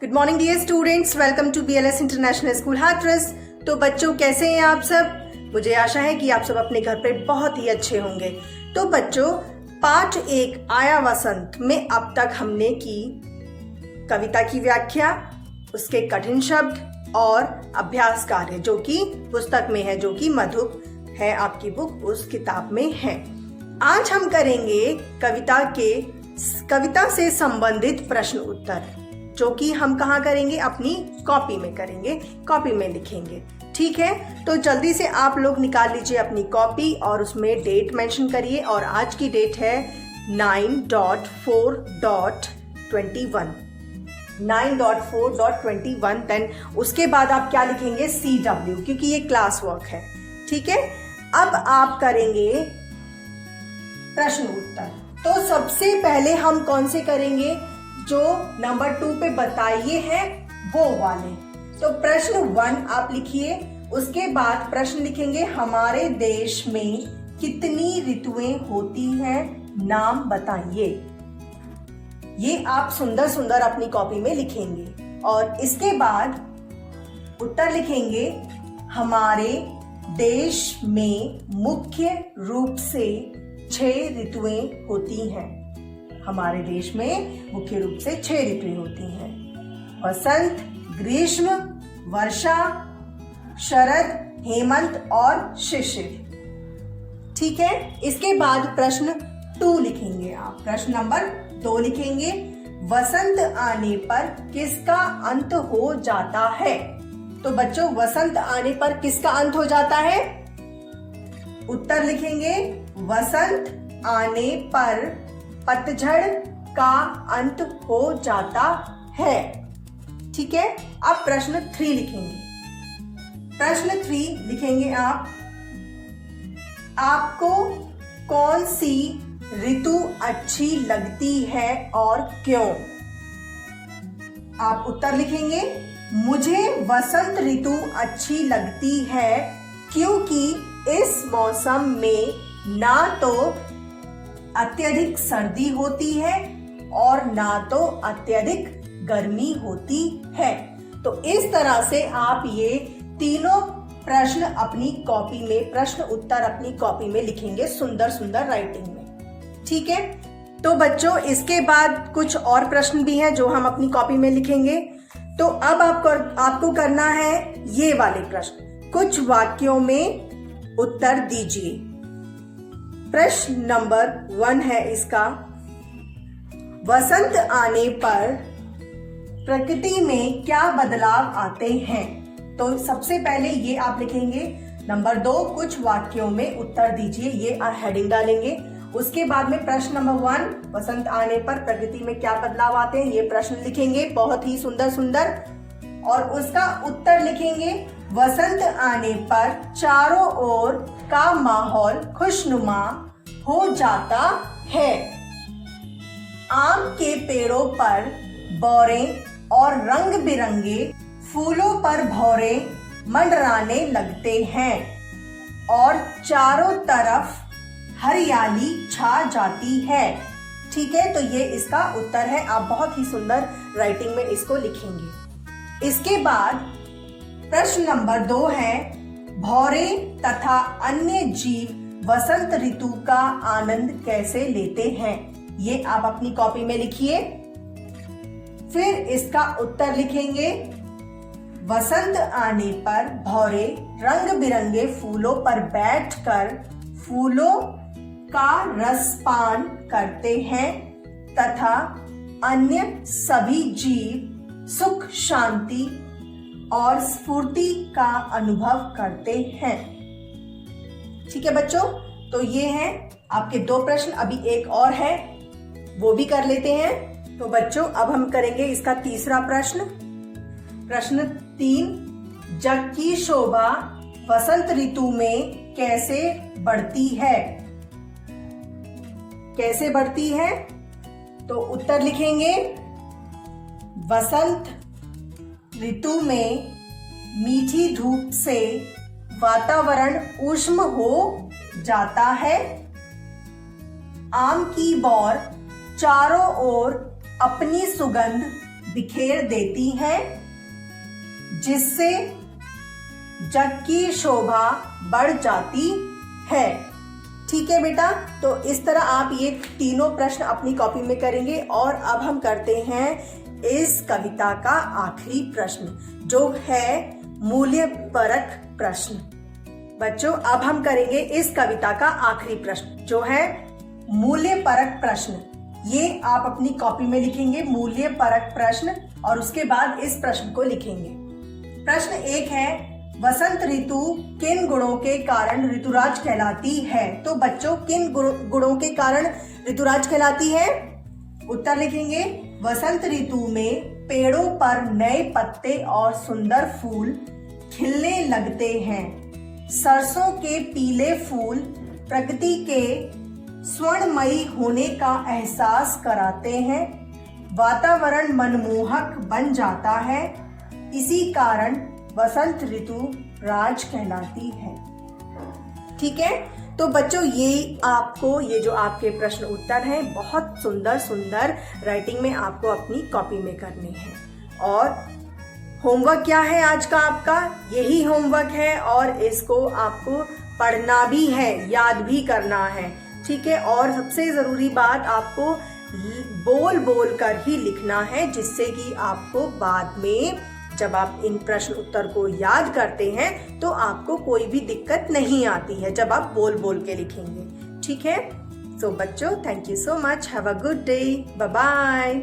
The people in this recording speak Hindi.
Good morning dear students, welcome to BLS international school Hathras. तो बच्चों कैसे हैं आप सब? मुझे आशा है कि आप सब अपने घर पे बहुत ही अच्छे होंगे। तो बच्चों, पाठ 1 आया वसंत में अब तक हमने की कविता की व्याख्या, उसके कठिन शब्द और अभ्यास कार्य जो कि पुस्तक में है, जो कि मधु है आपकी बुक, उस किताब में है। आज हम करेंगे कविता से संबंधित प्रश्न उत्तर, जो कि हम कहाँ करेंगे? अपनी कॉपी में करेंगे, कॉपी में लिखेंगे। ठीक है, तो जल्दी से आप लोग निकाल लीजिए अपनी कॉपी और उसमें डेट मेंशन करिए। और आज की डेट है 9.4.21 9.4.21। देन उसके बाद आप क्या लिखेंगे? CW, क्योंकि ये क्लास वर्क है। ठीक है, अब आप करेंगे प्रश्न उत्तर। तो सबसे पहले हम कौन से करेंगे? जो नंबर 2 पे बताइए हैं वो वाले। तो प्रश्न 1 आप लिखिए, उसके बाद प्रश्न लिखेंगे हमारे देश में कितनी ऋतुएं होती हैं, नाम बताइए। ये आप सुंदर सुंदर अपनी कॉपी में लिखेंगे। और इसके बाद उत्तर लिखेंगे हमारे देश में मुख्य रूप से 6 ऋतुएं होती हैं। हमारे देश में मुख्य रूप से 6 ऋतुएं होती हैं: वसंत, ग्रीष्म, वर्षा, शरद, हेमंत और शिशिर। ठीक है, इसके बाद प्रश्न 2 लिखेंगे आप। प्रश्न नंबर 2 लिखेंगे वसंत आने पर किसका अंत हो जाता है। तो बच्चों, वसंत आने पर किसका अंत हो जाता है? उत्तर लिखेंगे वसंत आने पर पतझड़ का अंत हो जाता है। ठीक है, अब प्रश्न 3 लिखेंगे। प्रश्न 3 लिखेंगे आपको कौन सी ऋतु अच्छी लगती है और क्यों? आप उत्तर लिखेंगे मुझे वसंत ऋतु अच्छी लगती है क्योंकि इस मौसम में ना तो अत्यधिक सर्दी होती है और ना तो अत्यधिक गर्मी होती है। तो इस तरह से आप ये तीनों प्रश्न अपनी कॉपी में, प्रश्न उत्तर अपनी कॉपी में लिखेंगे सुंदर सुंदर राइटिंग में। ठीक है, तो बच्चों इसके बाद कुछ और प्रश्न भी हैं जो हम अपनी कॉपी में लिखेंगे। तो अब आपको करना है ये वाले प्रश्न। कुछ वाक्यों में उत्तर दीजिए। प्रश्न नंबर 1 है इसका, वसंत आने पर प्रकृति में क्या बदलाव आते हैं? तो सबसे पहले ये आप लिखेंगे। नंबर 2, कुछ वाक्यों में उत्तर दीजिए, ये हेडिंग डालेंगे। उसके बाद में प्रश्न नंबर 1, वसंत आने पर प्रकृति में क्या बदलाव आते हैं, ये प्रश्न लिखेंगे बहुत ही सुंदर सुंदर। और उसका उत्तर लिखेंगे वसंत आने पर चारों ओर का माहौल खुशनुमा हो जाता है। आम के पेड़ों पर बौरे और रंग बिरंगे फूलों पर भौरे मंडराने लगते हैं और चारों तरफ हरियाली छा जाती है। ठीक है, तो ये इसका उत्तर है। आप बहुत ही सुंदर राइटिंग में इसको लिखेंगे। इसके बाद प्रश्न नंबर 2 है, भौरे तथा अन्य जीव वसंत ऋतु का आनंद कैसे लेते हैं? ये आप अपनी कॉपी में लिखिए। फिर इसका उत्तर लिखेंगे वसंत आने पर भौरे रंग बिरंगे फूलों पर बैठकर फूलों का रसपान करते हैं तथा अन्य सभी जीव सुख, शांति और स्फूर्ति का अनुभव करते हैं। ठीक है बच्चों, तो ये हैं आपके 2 प्रश्न। अभी एक और है, वो भी कर लेते हैं। तो बच्चों, अब हम करेंगे इसका तीसरा प्रश्न। प्रश्न 3, जग की शोभा वसंत ऋतु में कैसे बढ़ती है? कैसे बढ़ती है? तो उत्तर लिखेंगे वसंत ऋतु में मीठी धूप से वातावरण ऊष्म हो जाता है। आम की बौर चारों ओर अपनी सुगंध बिखेर देती हैं, जिससे जग की शोभा बढ़ जाती है। ठीक है बेटा, तो इस तरह आप ये तीनों प्रश्न अपनी कॉपी में करेंगे। और अब हम करते हैं इस कविता का आखिरी प्रश्न, जो है मूल्य परक प्रश्न। बच्चों, अब हम करेंगे इस कविता का आखिरी प्रश्न, जो है मूल्य परक प्रश्न। ये आप अपनी कॉपी में लिखेंगे, मूल्य परक प्रश्न, और उसके बाद इस प्रश्न को लिखेंगे। प्रश्न 1 है, वसंत ऋतु किन गुणों के कारण ऋतुराज कहलाती है? तो बच्चों, किन गुणों के कारण ऋतुराज कहलाती है? उत्तर लिखेंगे, वसंत ऋतु में पेड़ों पर नए पत्ते और सुंदर फूल खिलने लगते हैं। सरसों के पीले फूल प्रकृति के स्वर्णमयी होने का एहसास कराते हैं। वातावरण मनमोहक बन जाता है, इसी कारण वसंत ऋतु राज कहलाती है। ठीक है, तो बच्चों ये जो आपके प्रश्न उत्तर हैं, बहुत सुंदर सुंदर राइटिंग में आपको अपनी कॉपी में करने हैं। और होमवर्क क्या है आज का आपका? यही होमवर्क है, और इसको आपको पढ़ना भी है, याद भी करना है। ठीक है, और सबसे जरूरी बात, आपको बोल बोल कर ही लिखना है, जिससे कि आपको बाद में जब आप इन प्रश्न उत्तर को याद करते हैं तो आपको कोई भी दिक्कत नहीं आती है जब आप बोल बोल के लिखेंगे। ठीक है, सो बच्चों, thank you so much, have a good day, bye bye.